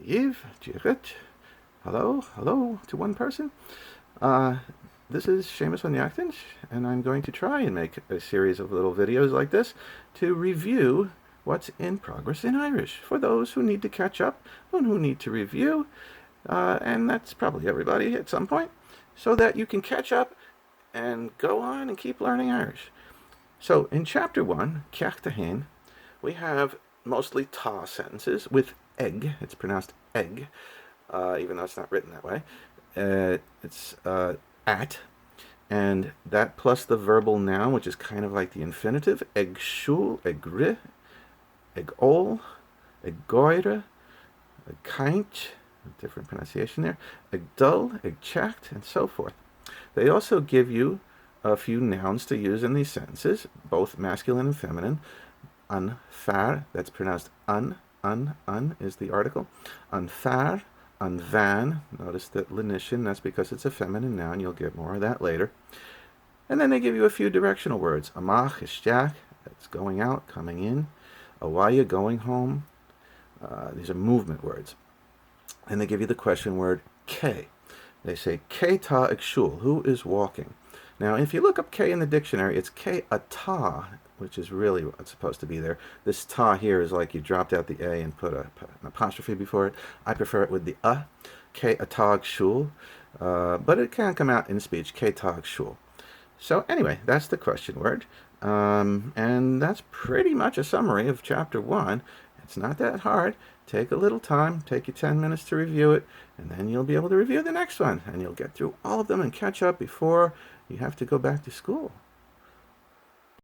Eve, Jirit. Hello to one person. This is Seamus van Yachtens, and I'm going to try and make a series of little videos like this to review what's in progress in Irish for those who need to catch up and who need to review, and that's probably everybody at some point, so that you can catch up and go on and keep learning Irish. So in chapter 1, Ceacht a Hain, we have mostly ta sentences with egg. It's pronounced egg, even though it's not written that way. It's at, and that plus the verbal noun, which is kind of like the infinitive, ag shul, ag ri, ag ol, ag goire, ag kaint, different pronunciation there, ag dull, ag checked, and so forth. They also give you a few nouns to use in these sentences, both masculine and feminine. An far, that's pronounced un is the article. An far, an van, notice that lenition, that's because it's a feminine noun, you'll get more of that later. And then they give you a few directional words. Amach, ishtach, that's going out, coming in. Awaya, going home. These are movement words. And they give you the question word ke. They say ke ta ikshul, who is walking? Now, if you look up K in the dictionary, it's K a ta, which is really what's supposed to be there. This ta here is like you dropped out the A and put an apostrophe before it. I prefer it with the K a ta shul, but it can come out in speech, K ta shul. So anyway, that's the question word, and that's pretty much a summary of chapter 1. It's not that hard. Take a little time, take you 10 minutes to review it, and then you'll be able to review the next one, and you'll get through all of them and catch up before you have to go back to school.